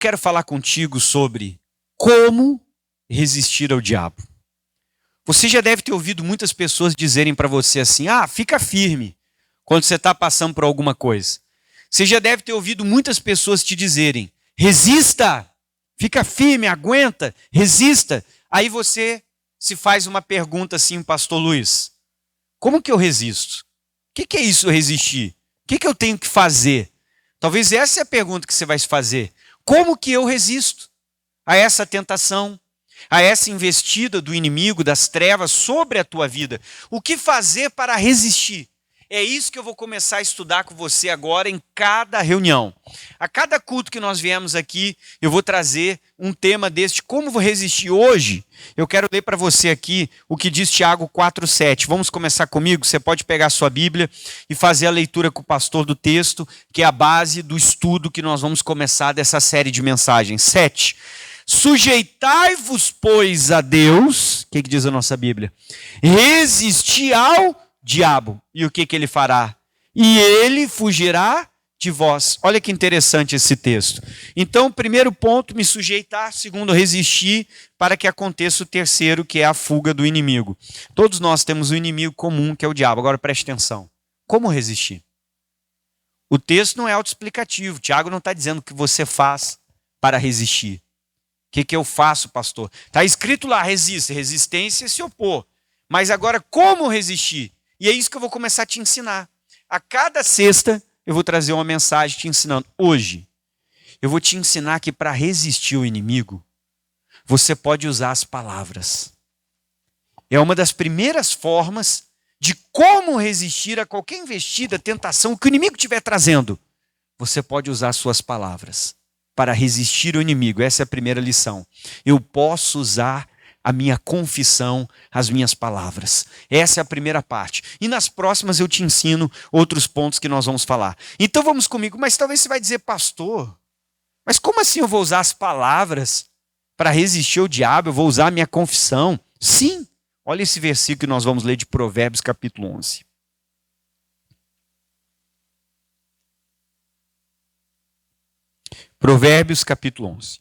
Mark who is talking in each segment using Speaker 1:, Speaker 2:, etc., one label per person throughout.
Speaker 1: quero falar contigo sobre como resistir ao diabo. Você já deve ter ouvido muitas pessoas dizerem para você assim: fica firme quando você está passando por alguma coisa. Você já deve ter ouvido muitas pessoas te dizerem: resista, fica firme, aguenta, resista. Aí você se faz uma pergunta assim, pastor Luiz: como que eu resisto? O que é isso, resistir? O que eu tenho que fazer? Talvez essa é a pergunta que você vai se fazer. Como que eu resisto a essa tentação, a essa investida do inimigo, das trevas sobre a tua vida? O que fazer para resistir? É isso que eu vou começar a estudar com você agora em cada reunião. A cada culto que nós viemos aqui, eu vou trazer um tema deste, como vou resistir. Hoje, eu quero ler para você aqui o que diz Tiago 4:7. Vamos começar comigo? Você pode pegar a sua Bíblia e fazer a leitura com o pastor do texto, que é a base do estudo que nós vamos começar dessa série de mensagens. 7. Sujeitai-vos, pois, a Deus. O que diz a nossa Bíblia? Resisti ao diabo. E o que ele fará? E ele fugirá de vós. Olha que interessante esse texto. Então, primeiro ponto, me sujeitar. Segundo, resistir para que aconteça o terceiro, que é a fuga do inimigo. Todos nós temos um inimigo comum, que é o diabo. Agora preste atenção. Como resistir? O texto não é autoexplicativo. Tiago não está dizendo o que você faz para resistir. O que eu faço, pastor? Está escrito lá, resiste. Resistência é se opor. Mas agora, como resistir? E é isso que eu vou começar a te ensinar. A cada sexta, eu vou trazer uma mensagem te ensinando. Hoje, eu vou te ensinar que para resistir ao inimigo, você pode usar as palavras. É uma das primeiras formas de como resistir a qualquer investida, tentação que o inimigo estiver trazendo. Você pode usar suas palavras para resistir ao inimigo. Essa é a primeira lição. Eu posso usar a minha confissão, as minhas palavras. Essa é a primeira parte. E nas próximas eu te ensino outros pontos que nós vamos falar. Então vamos comigo. Mas talvez você vai dizer: pastor, mas como assim eu vou usar as palavras para resistir ao diabo? Eu vou usar a minha confissão? Sim. Olha esse versículo que nós vamos ler de Provérbios capítulo 11. Provérbios capítulo 11.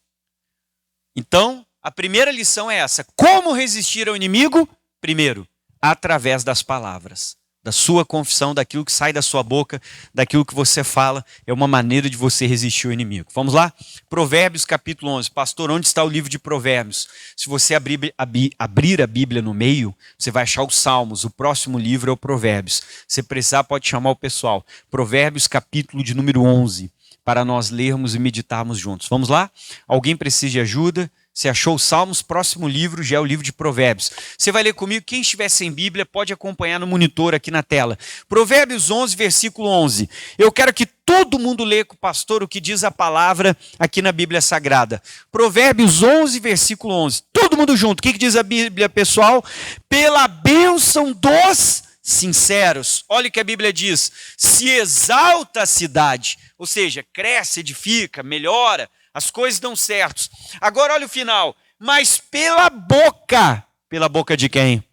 Speaker 1: Então, a primeira lição é essa. Como resistir ao inimigo? Primeiro, através das palavras. Da sua confissão, daquilo que sai da sua boca, daquilo que você fala. É uma maneira de você resistir ao inimigo. Vamos lá? Provérbios capítulo 11. Pastor, onde está o livro de Provérbios? Se você abrir a Bíblia no meio, você vai achar os Salmos. O próximo livro é o Provérbios. Se precisar, pode chamar o pessoal. Provérbios capítulo de número 11. Para nós lermos e meditarmos juntos. Vamos lá? Alguém precisa de ajuda? Você achou os Salmos? Próximo livro já é o livro de Provérbios. Você vai ler comigo. Quem estiver sem Bíblia pode acompanhar no monitor aqui na tela. Provérbios 11, versículo 11. Eu quero que todo mundo leia com o pastor o que diz a palavra aqui na Bíblia Sagrada. Provérbios 11, versículo 11. Todo mundo junto. O que diz a Bíblia, pessoal? Pela bênção dos sinceros. Olha o que a Bíblia diz. Se exalta a cidade. Ou seja, cresce, edifica, melhora. As coisas dão certo. Agora olha o final. Mas pela boca de quem?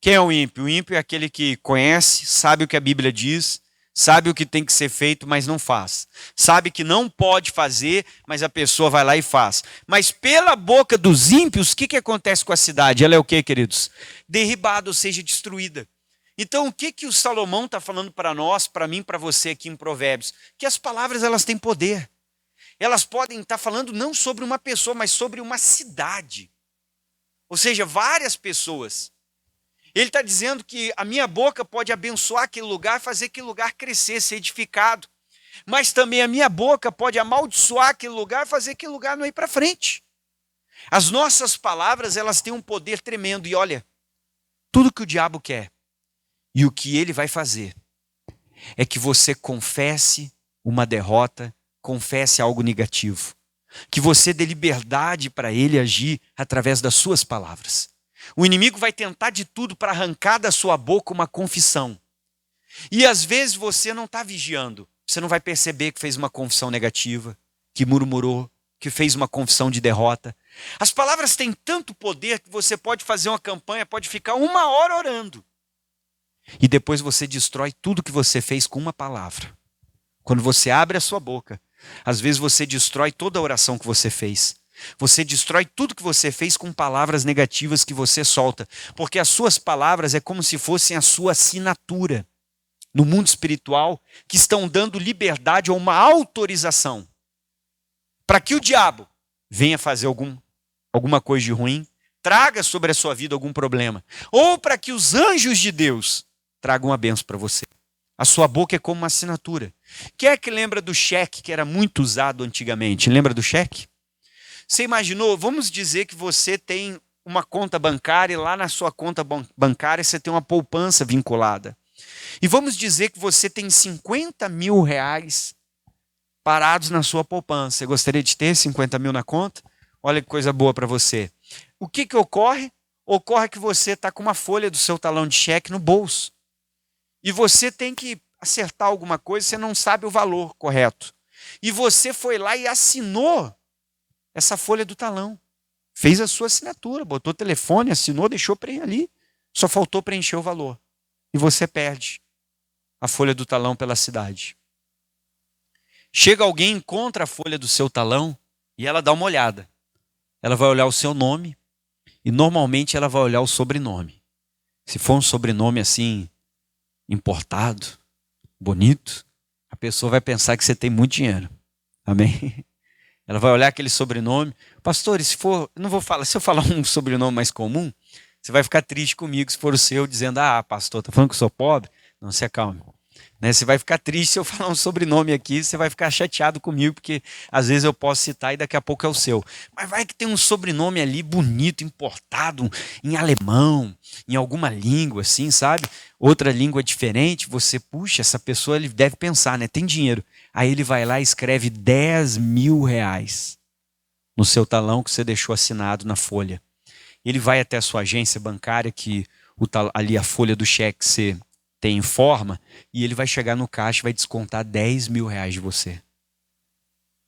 Speaker 1: Quem é o ímpio? O ímpio é aquele que conhece, sabe o que a Bíblia diz, sabe o que tem que ser feito, mas não faz. Sabe que não pode fazer, mas a pessoa vai lá e faz. Mas pela boca dos ímpios, o que acontece com a cidade? Ela é o que, queridos? Derribada, ou seja, destruída. Então o que o Salomão está falando para nós, para mim, para você aqui em Provérbios? Que as palavras elas têm poder. Elas podem estar falando não sobre uma pessoa, mas sobre uma cidade. Ou seja, várias pessoas. Ele está dizendo que a minha boca pode abençoar aquele lugar, fazer aquele lugar crescer, ser edificado. Mas também a minha boca pode amaldiçoar aquele lugar, fazer aquele lugar não ir para frente. As nossas palavras, elas têm um poder tremendo. E olha, tudo que o diabo quer e o que ele vai fazer é que você confesse uma derrota, confesse algo negativo. Que você dê liberdade para ele agir através das suas palavras. O inimigo vai tentar de tudo para arrancar da sua boca uma confissão. E às vezes você não está vigiando. Você não vai perceber que fez uma confissão negativa, que murmurou, que fez uma confissão de derrota. As palavras têm tanto poder que você pode fazer uma campanha, pode ficar 1 hora orando. E depois você destrói tudo que você fez com uma palavra. Quando você abre a sua boca, Às vezes você destrói toda a oração que você fez. Você destrói tudo que você fez com palavras negativas que você solta. Porque as suas palavras é como se fossem a sua assinatura no mundo espiritual, que estão dando liberdade ou uma autorização para que o diabo venha fazer alguma coisa de ruim, traga sobre a sua vida algum problema, ou para que os anjos de Deus tragam uma bênção para você. A sua boca é como uma assinatura. Quem é que lembra do cheque que era muito usado antigamente? Lembra do cheque? Você imaginou, vamos dizer que você tem uma conta bancária e lá na sua conta bancária você tem uma poupança vinculada. E vamos dizer que você tem 50 mil reais parados na sua poupança. Você gostaria de ter 50 mil na conta? Olha que coisa boa para você. O que ocorre? Ocorre que você está com uma folha do seu talão de cheque no bolso. E você tem que acertar alguma coisa, você não sabe o valor correto. E você foi lá e assinou essa folha do talão. Fez a sua assinatura, botou o telefone, assinou, deixou ali. Só faltou preencher o valor. E você perde a folha do talão pela cidade. Chega alguém, encontra a folha do seu talão e ela dá uma olhada. Ela vai olhar o seu nome e normalmente ela vai olhar o sobrenome. Se for um sobrenome assim, importado, bonito, a pessoa vai pensar que você tem muito dinheiro. Amém? Ela vai olhar aquele sobrenome. Pastor, e se for, não vou falar, se eu falar um sobrenome mais comum, você vai ficar triste comigo se for o seu, dizendo, pastor, tá falando que eu sou pobre? Não, se acalme. Né? Você vai ficar triste se eu falar um sobrenome aqui, você vai ficar chateado comigo, porque às vezes eu posso citar e daqui a pouco é o seu. Mas vai que tem um sobrenome ali bonito, importado, em alemão, em alguma língua assim, sabe? Outra língua diferente, você, puxa, essa pessoa ele deve pensar, né? Tem dinheiro. Aí ele vai lá e escreve 10 mil reais no seu talão que você deixou assinado na folha. Ele vai até a sua agência bancária, que ali a folha do cheque você tem em forma, e ele vai chegar no caixa e vai descontar 10 mil reais de você.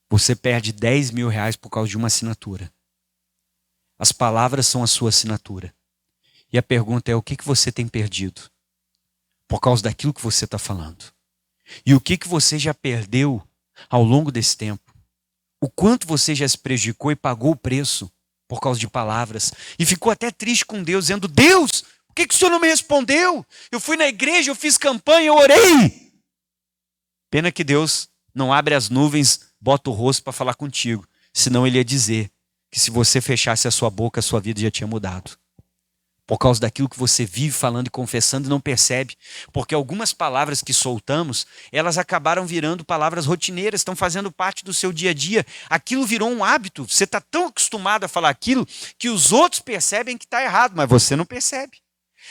Speaker 1: Você perde 10 mil reais por causa de uma assinatura. As palavras são a sua assinatura. E a pergunta é, o que você tem perdido? Por causa daquilo que você está falando. E o que você já perdeu ao longo desse tempo? O quanto você já se prejudicou e pagou o preço por causa de palavras. E ficou até triste com Deus, dizendo, Deus, por que o Senhor não me respondeu? Eu fui na igreja, eu fiz campanha, eu orei. Pena que Deus não abre as nuvens, bota o rosto para falar contigo. Senão ele ia dizer que se você fechasse a sua boca, a sua vida já tinha mudado. Por causa daquilo que você vive falando e confessando e não percebe. Porque algumas palavras que soltamos, elas acabaram virando palavras rotineiras, estão fazendo parte do seu dia a dia. Aquilo virou um hábito. Você está tão acostumado a falar aquilo que os outros percebem que está errado, mas você não percebe.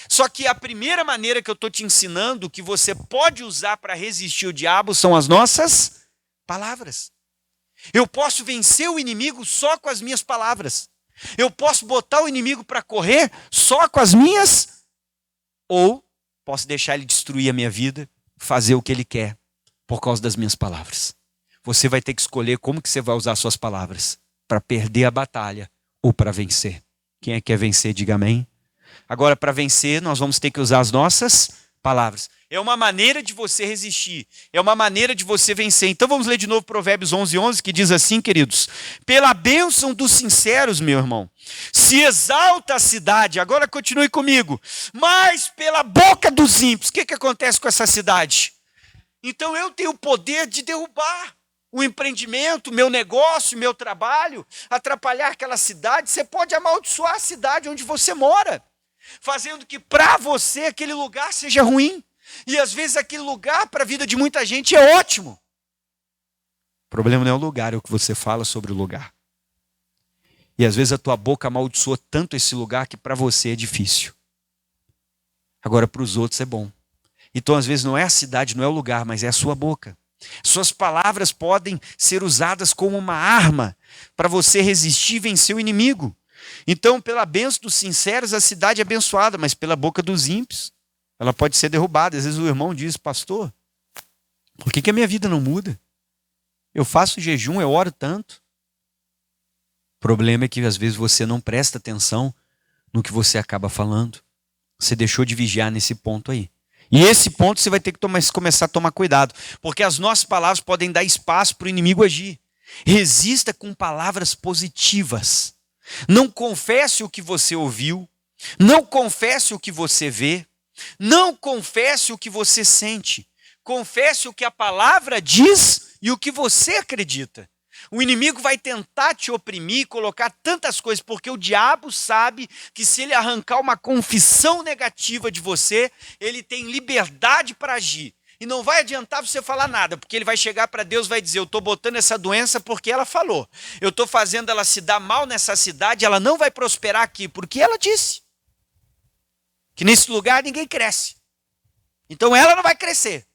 Speaker 1: Só que a primeira maneira que eu estou te ensinando que você pode usar para resistir o diabo são as nossas palavras. Eu posso vencer o inimigo só com as minhas palavras. Eu posso botar o inimigo para correr só com as minhas, ou posso deixar ele destruir a minha vida, fazer o que ele quer por causa das minhas palavras. Você vai ter que escolher como que você vai usar suas palavras para perder a batalha ou para vencer. Quem é que quer vencer, diga amém. Agora, para vencer, nós vamos ter que usar as nossas palavras. É uma maneira de você resistir. É uma maneira de você vencer. Então vamos ler de novo Provérbios 11:11, que diz assim, queridos. Pela bênção dos sinceros, meu irmão, se exalta a cidade. Agora continue comigo. Mas pela boca dos ímpios. O que acontece com essa cidade? Então eu tenho o poder de derrubar o empreendimento, meu negócio, meu trabalho, atrapalhar aquela cidade. Você pode amaldiçoar a cidade onde você mora, fazendo que para você aquele lugar seja ruim. E às vezes aquele lugar para a vida de muita gente é ótimo. O problema não é o lugar, é o que você fala sobre o lugar. E às vezes a tua boca amaldiçoa tanto esse lugar que para você é difícil. Agora para os outros é bom. Então às vezes não é a cidade, não é o lugar, mas é a sua boca. Suas palavras podem ser usadas como uma arma para você resistir e vencer o inimigo. Então, pela bênção dos sinceros, a cidade é abençoada, mas pela boca dos ímpios, ela pode ser derrubada. Às vezes o irmão diz, pastor, por que a minha vida não muda? Eu faço jejum, eu oro tanto. O problema é que às vezes você não presta atenção no que você acaba falando. Você deixou de vigiar nesse ponto aí. E esse ponto você vai ter que começar a tomar cuidado, porque as nossas palavras podem dar espaço para o inimigo agir. Resista com palavras positivas. Não confesse o que você ouviu, não confesse o que você vê, não confesse o que você sente. Confesse o que a palavra diz e o que você acredita. O inimigo vai tentar te oprimir, colocar tantas coisas, porque o diabo sabe que se ele arrancar uma confissão negativa de você, ele tem liberdade para agir. E não vai adiantar você falar nada, porque ele vai chegar para Deus e vai dizer, eu estou botando essa doença porque ela falou. Eu estou fazendo ela se dar mal nessa cidade, ela não vai prosperar aqui, porque ela disse. Que nesse lugar ninguém cresce. Então ela não vai crescer.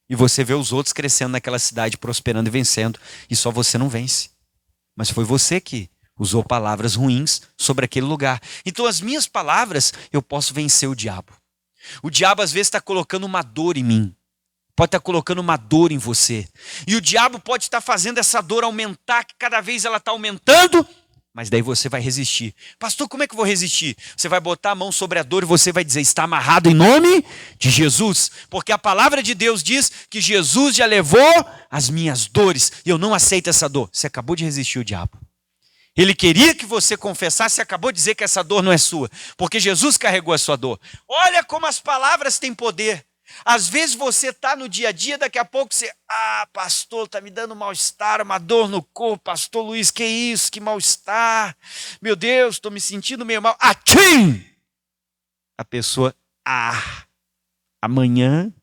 Speaker 1: E você vê os outros crescendo naquela cidade, prosperando e vencendo, e só você não vence. Mas foi você que usou palavras ruins sobre aquele lugar. Então as minhas palavras, eu posso vencer o diabo. O diabo às vezes está colocando uma dor em mim. Pode estar colocando uma dor em você. E o diabo pode estar fazendo essa dor aumentar, que cada vez ela está aumentando, mas daí você vai resistir. Pastor, como é que eu vou resistir? Você vai botar a mão sobre a dor e você vai dizer, está amarrado em nome de Jesus. Porque a palavra de Deus diz que Jesus já levou as minhas dores. E eu não aceito essa dor. Você acabou de resistir o diabo. Ele queria que você confessasse e acabou de dizer que essa dor não é sua. Porque Jesus carregou a sua dor. Olha como as palavras têm poder. Às vezes você está no dia a dia, daqui a pouco você... pastor, está me dando mal-estar, uma dor no corpo. Pastor Luiz, que isso, que mal-estar. Meu Deus, estou me sentindo meio mal. Atchim! A pessoa, amanhã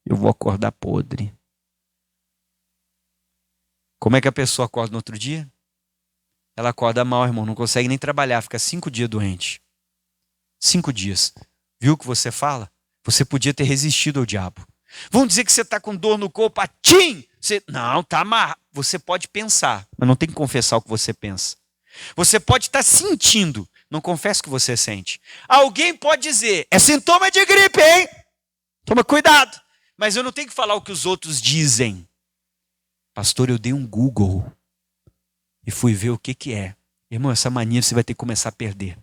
Speaker 1: eu vou acordar podre. Como é que a pessoa acorda no outro dia? Ela acorda mal, irmão, não consegue nem trabalhar, fica 5 dias doente. 5 dias. Viu o que você fala? Você podia ter resistido ao diabo. Vamos dizer que você está com dor no corpo, não, está amarrado. Você pode pensar, mas não tem que confessar o que você pensa. Você pode estar sentindo, não confessa o que você sente. Alguém pode dizer, é sintoma de gripe, hein? Toma cuidado. Mas eu não tenho que falar o que os outros dizem. Pastor, eu dei um Google e fui ver o que é. Irmão, essa mania você vai ter que começar a perder.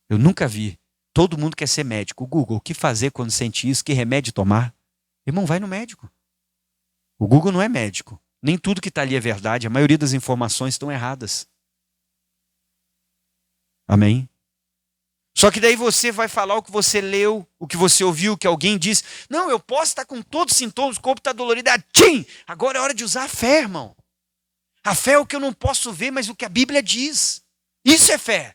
Speaker 1: Eu nunca vi. Todo mundo quer ser médico. O Google, o que fazer quando sente isso? Que remédio tomar? Irmão, vai no médico. O Google não é médico. Nem tudo que está ali é verdade. A maioria das informações estão erradas. Amém? Só que daí você vai falar o que você leu, o que você ouviu, o que alguém disse. Não, eu posso estar com todos os sintomas, o corpo está dolorido. Agora é hora de usar a fé, irmão. A fé é o que eu não posso ver, mas o que a Bíblia diz. Isso é fé.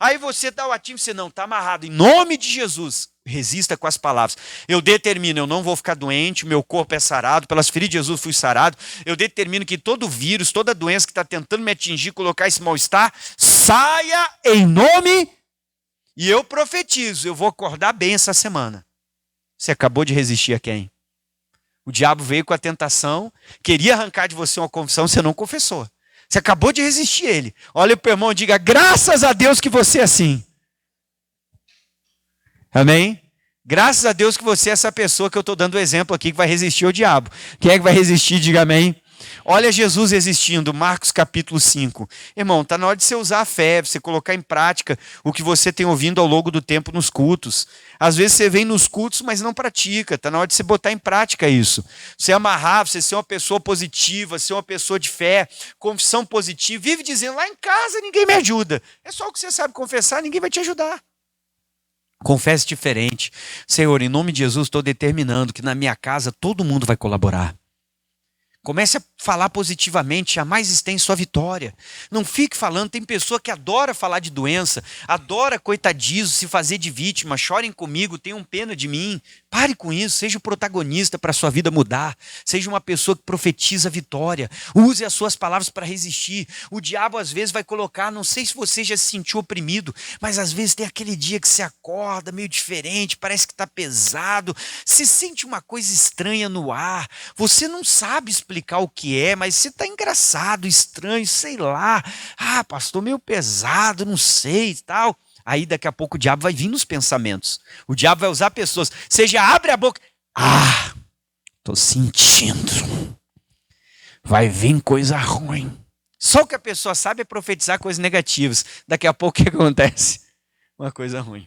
Speaker 1: Aí você dá o ativo, você não, está amarrado. Em nome de Jesus, resista com as palavras. Eu determino, eu não vou ficar doente, meu corpo é sarado, pelas feridas de Jesus fui sarado. Eu determino que todo vírus, toda doença que está tentando me atingir, colocar esse mal-estar, saia em nome. E eu profetizo, eu vou acordar bem essa semana. Você acabou de resistir a quem? O diabo veio com a tentação, queria arrancar de você uma confissão, você não confessou. Você acabou de resistir a ele. Olha para o irmão e diga, graças a Deus que você é assim. Amém? Graças a Deus que você é essa pessoa que eu estou dando o exemplo aqui, que vai resistir ao diabo. Quem é que vai resistir? Diga amém. Olha Jesus existindo, Marcos capítulo 5. Irmão, está na hora de você usar a fé, você colocar em prática o que você tem ouvido ao longo do tempo nos cultos. Às vezes você vem nos cultos, mas não pratica. Está na hora de você botar em prática isso. Você amarrar, você ser uma pessoa positiva, ser uma pessoa de fé, confissão positiva. Vive dizendo, lá em casa ninguém me ajuda. É só o que você sabe confessar, ninguém vai te ajudar. Confesse diferente. Senhor, em nome de Jesus, estou determinando que na minha casa todo mundo vai colaborar. Comece a falar positivamente, jamais estém sua vitória. Não fique falando, tem pessoa que adora falar de doença, adora coitadizo, se fazer de vítima, chorem comigo, tenham pena de mim. Pare com isso, seja o protagonista para a sua vida mudar. Seja uma pessoa que profetiza a vitória. Use as suas palavras para resistir. O diabo às vezes vai colocar, não sei se você já se sentiu oprimido, mas às vezes tem aquele dia que você acorda meio diferente, parece que está pesado, se sente uma coisa estranha no ar, você não sabe explicar o que é, mas você está engraçado, estranho, sei lá. Pastor, meio pesado, não sei e tal. Aí daqui a pouco o diabo vai vir nos pensamentos. O diabo vai usar pessoas. Você já abre a boca. Estou sentindo. Vai vir coisa ruim. Só o que a pessoa sabe é profetizar coisas negativas. Daqui a pouco o que acontece? Uma coisa ruim.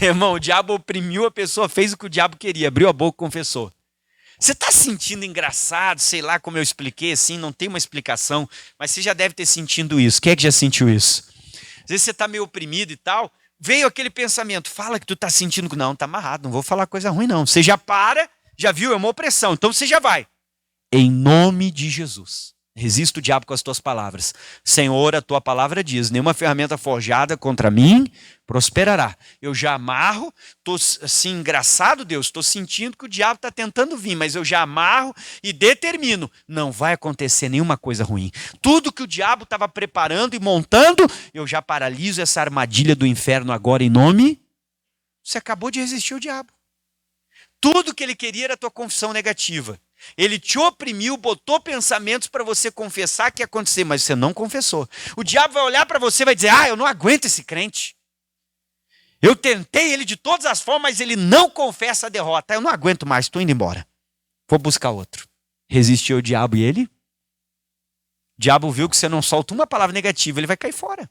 Speaker 1: Irmão, o diabo oprimiu a pessoa, fez o que o diabo queria, abriu a boca e confessou. Você está sentindo engraçado, sei lá como eu expliquei, assim, não tem uma explicação, mas você já deve ter sentido isso. Quem é que já sentiu isso? Às vezes você está meio oprimido e tal, veio aquele pensamento, fala que tu está sentindo, não, está amarrado, não vou falar coisa ruim não. Você já para, já viu, é uma opressão, então você já vai. Em nome de Jesus. Resista o diabo com as tuas palavras. Senhor, a tua palavra diz, nenhuma ferramenta forjada contra mim prosperará. Eu já amarro, estou assim, engraçado, Deus, estou sentindo que o diabo está tentando vir, mas eu já amarro e determino, não vai acontecer nenhuma coisa ruim. Tudo que o diabo estava preparando e montando, eu já paraliso essa armadilha do inferno agora em nome. Você acabou de resistir ao diabo. Tudo que ele queria era a tua confissão negativa. Ele te oprimiu, botou pensamentos para você confessar que ia acontecer, mas você não confessou. O diabo vai olhar para você e vai dizer, eu não aguento esse crente. Eu tentei ele de todas as formas, mas ele não confessa a derrota. Eu não aguento mais, estou indo embora. Vou buscar outro. Resistiu ao diabo e ele? O diabo viu que você não solta uma palavra negativa, ele vai cair fora.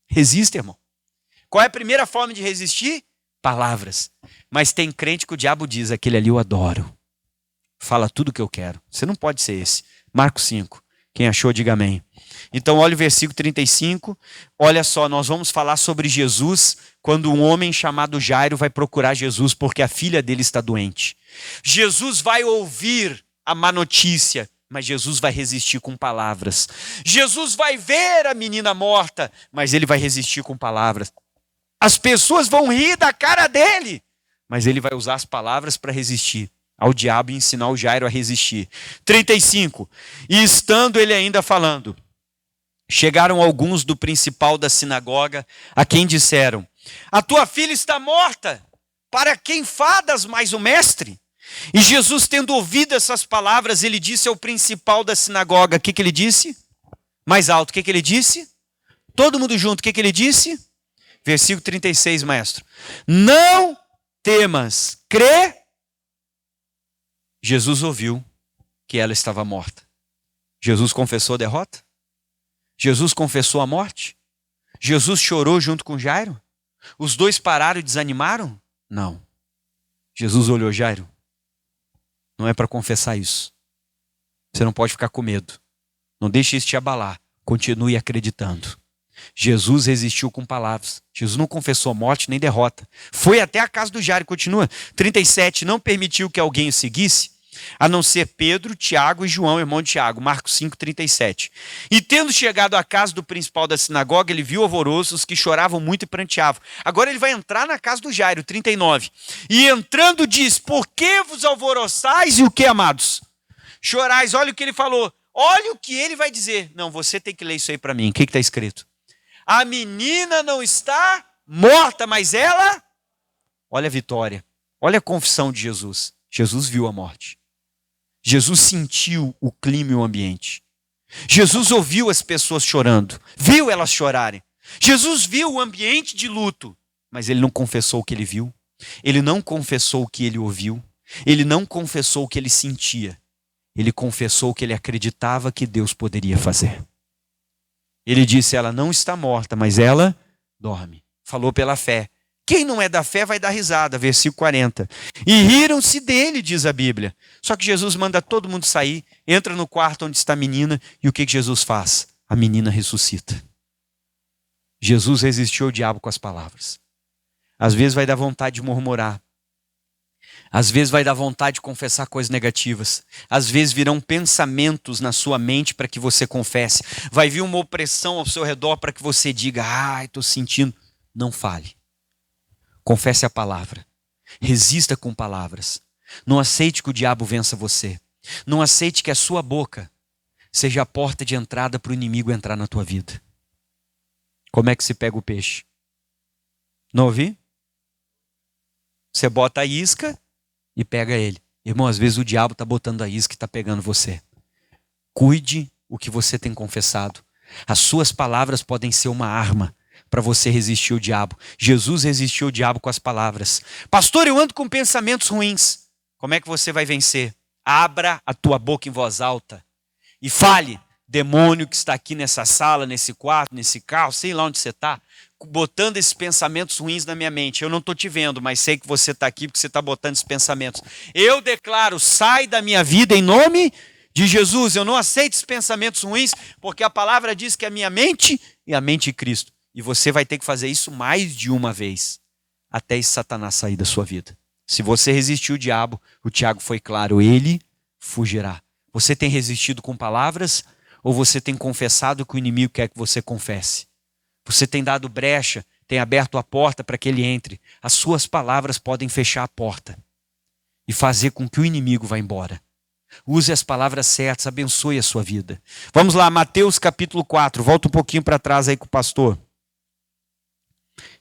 Speaker 1: Resista, irmão. Qual é a primeira forma de resistir? Palavras. Mas tem crente que o diabo diz, aquele ali eu adoro. Fala tudo o que eu quero. Você não pode ser esse. Marcos 5. Quem achou, diga amém. Então, olha o versículo 35. Olha só, nós vamos falar sobre Jesus quando um homem chamado Jairo vai procurar Jesus porque a filha dele está doente. Jesus vai ouvir a má notícia, mas Jesus vai resistir com palavras. Jesus vai ver a menina morta, mas ele vai resistir com palavras. As pessoas vão rir da cara dele, mas ele vai usar as palavras para resistir ao diabo e ensinar o Jairo a resistir. 35. E estando ele ainda falando, chegaram alguns do principal da sinagoga, a quem disseram, a tua filha está morta, para quem fadas mais o mestre? E Jesus, tendo ouvido essas palavras, ele disse ao principal da sinagoga, o que ele disse? Mais alto, o que ele disse? Todo mundo junto, o que ele disse? Versículo 36, maestro. Não temas, crê. Jesus ouviu que ela estava morta. Jesus confessou a derrota? Jesus confessou a morte? Jesus chorou junto com Jairo? Os dois pararam e desanimaram? Não. Jesus olhou, Jairo, não é para confessar isso. Você não pode ficar com medo. Não deixe isso te abalar. Continue acreditando. Jesus resistiu com palavras. Jesus não confessou morte nem derrota. Foi até a casa do Jairo, continua. 37, não permitiu que alguém o seguisse, a não ser Pedro, Tiago e João, irmão de Tiago. Marcos 5, 37. E tendo chegado à casa do principal da sinagoga, ele viu alvoroços que choravam muito e pranteavam. Agora ele vai entrar na casa do Jairo, 39. E entrando diz, por que vos alvoroçais e o que, amados? Chorais, olha o que ele falou. Olha o que ele vai dizer. Não, você tem que ler isso aí para mim. O que está escrito? A menina não está morta, mas ela... Olha a vitória. Olha a confissão de Jesus. Jesus viu a morte. Jesus sentiu o clima e o ambiente. Jesus ouviu as pessoas chorando. Viu elas chorarem. Jesus viu o ambiente de luto. Mas ele não confessou o que ele viu. Ele não confessou o que ele ouviu. Ele não confessou o que ele sentia. Ele confessou o que ele acreditava que Deus poderia fazer. Ele disse, ela não está morta, mas ela dorme. Falou pela fé. Quem não é da fé vai dar risada, versículo 40. E riram-se dele, diz a Bíblia. Só que Jesus manda todo mundo sair, entra no quarto onde está a menina, e o que Jesus faz? A menina ressuscita. Jesus resistiu ao diabo com as palavras. Às vezes vai dar vontade de murmurar. Às vezes vai dar vontade de confessar coisas negativas. Às vezes virão pensamentos na sua mente para que você confesse. Vai vir uma opressão ao seu redor para que você diga, estou sentindo. Não fale. Confesse a palavra. Resista com palavras. Não aceite que o diabo vença você. Não aceite que a sua boca seja a porta de entrada para o inimigo entrar na tua vida. Como é que se pega o peixe? Não ouvi? Você bota a isca e pega ele. Irmão, às vezes o diabo está botando a isca e está pegando você. Cuide o que você tem confessado. As suas palavras podem ser uma arma para você resistir ao diabo. Jesus resistiu ao diabo com as palavras. Pastor, eu ando com pensamentos ruins. Como é que você vai vencer? Abra a tua boca em voz alta e fale. demônio que está aqui nessa sala, nesse quarto, nesse carro, sei lá onde você está, botando esses pensamentos ruins na minha mente. Eu não estou te vendo, mas sei que você está aqui porque você está botando esses pensamentos. Eu declaro, sai da minha vida em nome de Jesus. Eu não aceito esses pensamentos ruins, porque a palavra diz que a minha mente é a mente de Cristo. E você vai ter que fazer isso mais de uma vez, até esse Satanás sair da sua vida. Se você resistir o diabo, o Tiago foi claro, ele fugirá. Você tem resistido com palavras ou você tem confessado o que o inimigo quer que você confesse? Você tem dado brecha, tem aberto a porta para que ele entre. As suas palavras podem fechar a porta e fazer com que o inimigo vá embora. Use as palavras certas, abençoe a sua vida. Vamos lá, Mateus capítulo 4. Volta um pouquinho para trás aí com o pastor.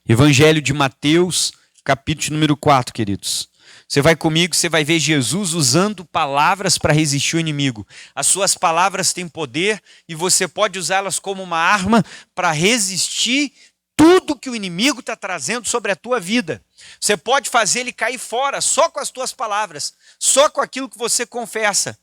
Speaker 1: Evangelho de Mateus, capítulo número 4, queridos. Você vai comigo, você vai ver Jesus usando palavras para resistir o inimigo. As suas palavras têm poder e você pode usá-las como uma arma para resistir tudo que o inimigo está trazendo sobre a tua vida. Você pode fazer ele cair fora só com as tuas palavras, só com aquilo que você confessa.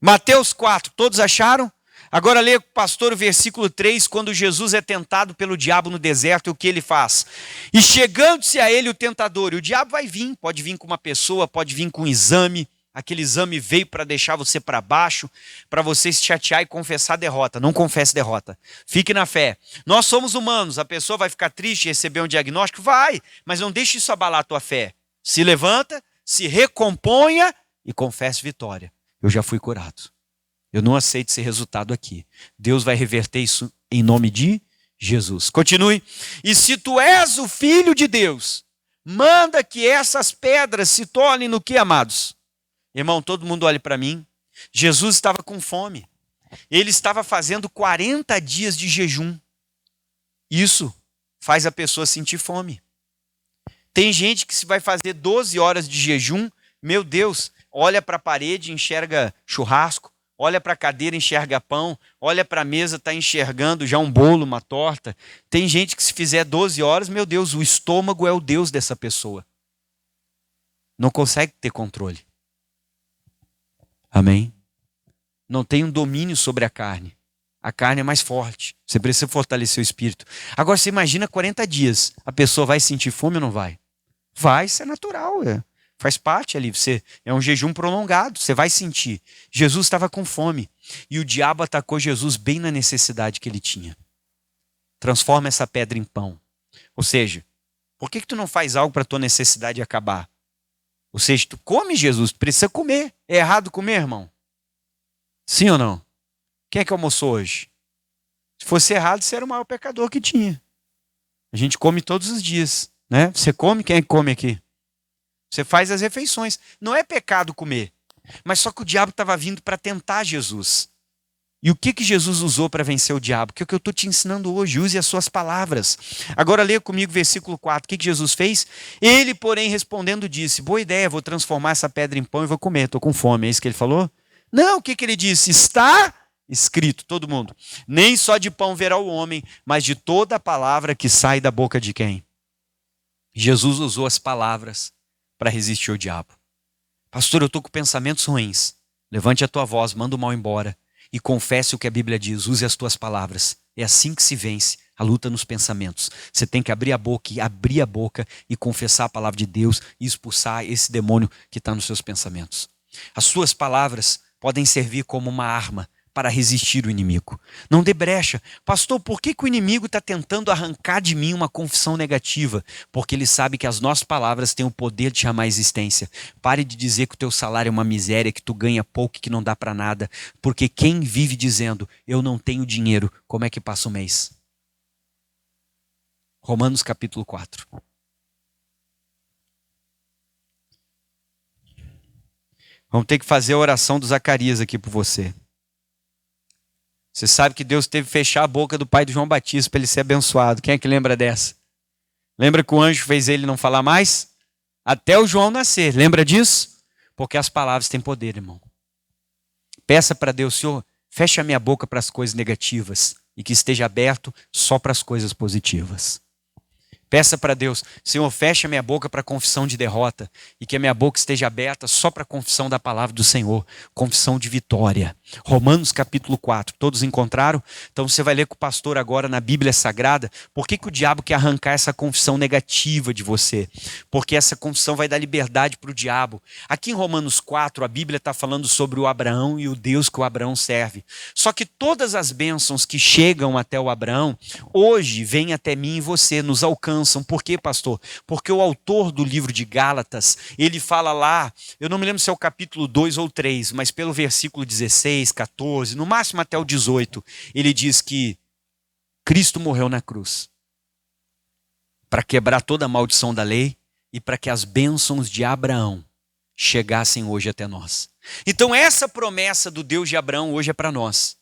Speaker 1: Mateus 4, todos acharam? Agora leia com o pastor o versículo 3, quando Jesus é tentado pelo diabo no deserto, e o que ele faz? E chegando-se a ele o tentador, e o diabo vai vir, pode vir com uma pessoa, pode vir com um exame, aquele exame veio para deixar você para baixo, para você se chatear e confessar derrota. Não confesse derrota, fique na fé. Nós somos humanos, a pessoa vai ficar triste e receber um diagnóstico? Vai, mas não deixe isso abalar a tua fé. Se levanta, se recomponha e confesse vitória. Eu já fui curado. Eu não aceito esse resultado aqui. Deus vai reverter isso em nome de Jesus. Continue. E se tu és o Filho de Deus, manda que essas pedras se tornem no que, amados? Irmão, todo mundo olhe para mim. Jesus estava com fome. Ele estava fazendo 40 dias de jejum. Isso faz a pessoa sentir fome. Tem gente que se vai fazer 12 horas de jejum, meu Deus, olha para a parede e enxerga churrasco. Olha para a cadeira, enxerga pão. Olha para a mesa, está enxergando já um bolo, uma torta. Tem gente que se fizer 12 horas, meu Deus, o estômago é o Deus dessa pessoa. Não consegue ter controle. Amém? Não tem um domínio sobre a carne. A carne é mais forte. Você precisa fortalecer o espírito. Agora você imagina 40 dias. A pessoa vai sentir fome ou não vai? Vai, isso é natural, faz parte ali, é um jejum prolongado, você vai sentir. Jesus estava com fome e o diabo atacou Jesus bem na necessidade que ele tinha. Transforma essa pedra em pão. Ou seja, por que tu não faz algo para a tua necessidade acabar? Ou seja, tu come, Jesus, precisa comer. É errado comer, irmão? Sim ou não? Quem é que almoçou hoje? Se fosse errado, você era o maior pecador que tinha. A gente come todos os dias, né? Você come? Quem é que come aqui? Você faz as refeições. Não é pecado comer. Mas só que o diabo estava vindo para tentar Jesus. E o que Jesus usou para vencer o diabo? Que é o que eu estou te ensinando hoje. Use as suas palavras. Agora leia comigo o versículo 4. O que Jesus fez? Ele, porém, respondendo, disse: boa ideia, vou transformar essa pedra em pão e vou comer. Estou com fome. É isso que ele falou? Não, o que ele disse? Está escrito, todo mundo. Nem só de pão verá o homem, mas de toda a palavra que sai da boca de quem? Jesus usou as palavras para resistir ao diabo. Pastor, eu estou com pensamentos ruins. Levante a tua voz, manda o mal embora e confesse o que a Bíblia diz. Use as tuas palavras. É assim que se vence a luta nos pensamentos. Você tem que abrir a boca e confessar a palavra de Deus e expulsar esse demônio que está nos seus pensamentos. As suas palavras podem servir como uma arma para resistir o inimigo. Não dê brecha. Pastor, por que o inimigo está tentando arrancar de mim uma confissão negativa? Porque ele sabe que as nossas palavras têm o poder de chamar a existência. Pare de dizer que o teu salário é uma miséria, que tu ganha pouco e que não dá para nada. Porque quem vive dizendo, eu não tenho dinheiro, como é que passa o mês? Romanos capítulo 4. Vamos ter que fazer a oração do Zacarias aqui por você. Você sabe que Deus teve que fechar a boca do pai do João Batista para ele ser abençoado. Quem é que lembra dessa? Lembra que o anjo fez ele não falar mais? Até o João nascer. Lembra disso? Porque as palavras têm poder, irmão. Peça para Deus, Senhor, feche a minha boca para as coisas negativas e que esteja aberto só para as coisas positivas. Peça para Deus, Senhor, fecha minha boca para confissão de derrota e que a minha boca esteja aberta só para a confissão da palavra do Senhor, confissão de vitória. Romanos capítulo 4, todos encontraram? Então você vai ler com o pastor agora na Bíblia Sagrada, por que o diabo quer arrancar essa confissão negativa de você? Porque essa confissão vai dar liberdade para o diabo. Aqui em Romanos 4, a Bíblia está falando sobre o Abraão e o Deus que o Abraão serve. Só que todas as bênçãos que chegam até o Abraão, hoje vêm até mim e você, nos alcançam. Por quê, pastor? Porque o autor do livro de Gálatas, ele fala lá, eu não me lembro se é o capítulo 2 ou 3, mas pelo versículo 16, 14, no máximo até o 18, ele diz que Cristo morreu na cruz para quebrar toda a maldição da lei e para que as bênçãos de Abraão chegassem hoje até nós. Então essa promessa do Deus de Abraão hoje é para nós.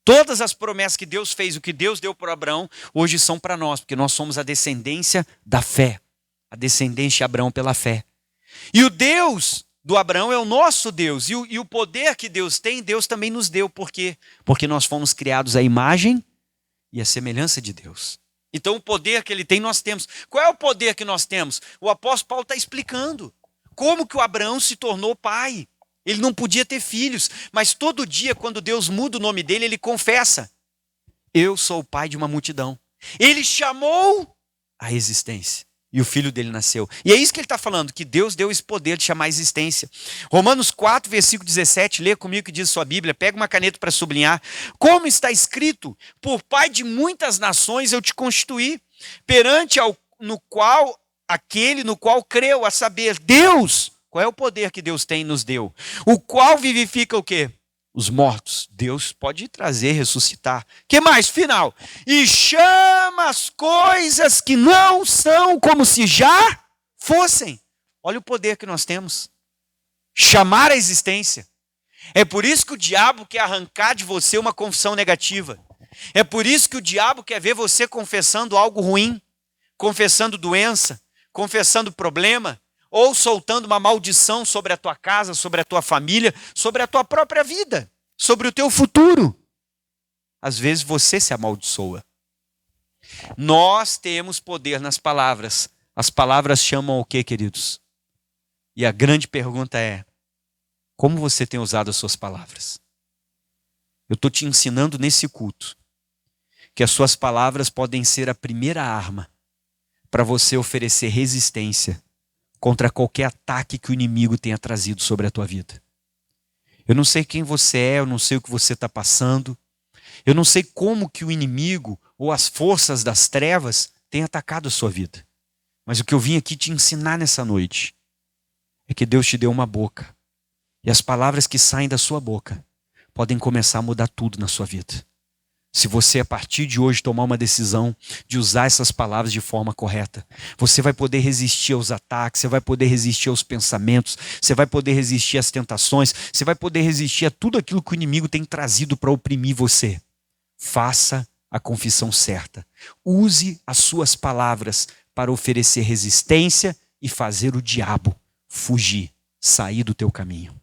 Speaker 1: Todas as promessas que Deus fez, o que Deus deu para Abraão, hoje são para nós, porque nós somos a descendência da fé, a descendência de Abraão pela fé. E o Deus do Abraão é o nosso Deus, e o poder que Deus tem, Deus também nos deu. Por quê? Porque nós fomos criados à imagem e à semelhança de Deus. Então o poder que ele tem, nós temos. Qual é o poder que nós temos? O apóstolo Paulo está explicando como que o Abraão se tornou pai. Ele não podia ter filhos, mas todo dia, quando Deus muda o nome dele, ele confessa: eu sou o pai de uma multidão. Ele chamou a existência e o filho dele nasceu. E é isso que ele está falando, que Deus deu esse poder de chamar a existência. Romanos 4, versículo 17, lê comigo o que diz sua Bíblia, pega uma caneta para sublinhar. Como está escrito: por pai de muitas nações eu te constituí, perante aquele no qual creu, a saber, Deus. Qual é o poder que Deus tem e nos deu? O qual vivifica o quê? Os mortos. Deus pode trazer, ressuscitar. Que mais? Final. E chama as coisas que não são como se já fossem. Olha o poder que nós temos. Chamar a existência. É por isso que o diabo quer arrancar de você uma confissão negativa. É por isso que o diabo quer ver você confessando algo ruim, confessando doença, confessando problema, ou soltando uma maldição sobre a tua casa, sobre a tua família, sobre a tua própria vida, sobre o teu futuro. Às vezes você se amaldiçoa. Nós temos poder nas palavras. As palavras chamam o quê, queridos? E a grande pergunta é: como você tem usado as suas palavras? Eu estou te ensinando nesse culto que as suas palavras podem ser a primeira arma para você oferecer resistência contra qualquer ataque que o inimigo tenha trazido sobre a tua vida. Eu não sei quem você é, eu não sei o que você está passando, eu não sei como que o inimigo ou as forças das trevas têm atacado a sua vida. Mas o que eu vim aqui te ensinar nessa noite é que Deus te deu uma boca. E as palavras que saem da sua boca podem começar a mudar tudo na sua vida. Se você, a partir de hoje, tomar uma decisão de usar essas palavras de forma correta, você vai poder resistir aos ataques, você vai poder resistir aos pensamentos, você vai poder resistir às tentações, você vai poder resistir a tudo aquilo que o inimigo tem trazido para oprimir você. Faça a confissão certa. Use as suas palavras para oferecer resistência e fazer o diabo fugir, sair do teu caminho.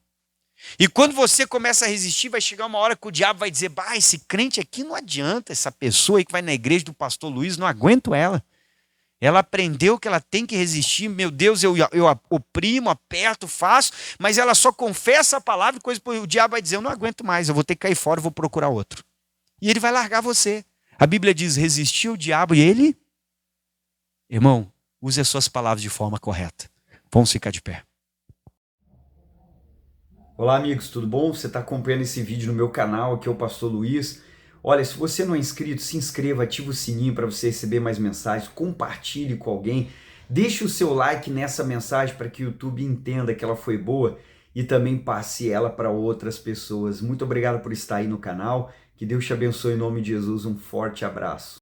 Speaker 1: E quando você começa a resistir, vai chegar uma hora que o diabo vai dizer: bah, esse crente aqui não adianta, essa pessoa aí que vai na igreja do pastor Luiz, não aguento ela. Ela aprendeu que ela tem que resistir, meu Deus, eu oprimo, aperto, faço, mas ela só confessa a palavra, o diabo vai dizer: eu não aguento mais, eu vou ter que cair fora, eu vou procurar outro. E ele vai largar você. A Bíblia diz: resistir o diabo e ele... Irmão, use as suas palavras de forma correta. Vamos ficar de pé.
Speaker 2: Olá amigos, tudo bom? Você está acompanhando esse vídeo no meu canal, aqui é o Pastor Luiz. Olha, se você não é inscrito, se inscreva, ative o sininho para você receber mais mensagens, compartilhe com alguém, deixe o seu like nessa mensagem para que o YouTube entenda que ela foi boa e também passe ela para outras pessoas. Muito obrigado por estar aí no canal, que Deus te abençoe em nome de Jesus, um forte abraço.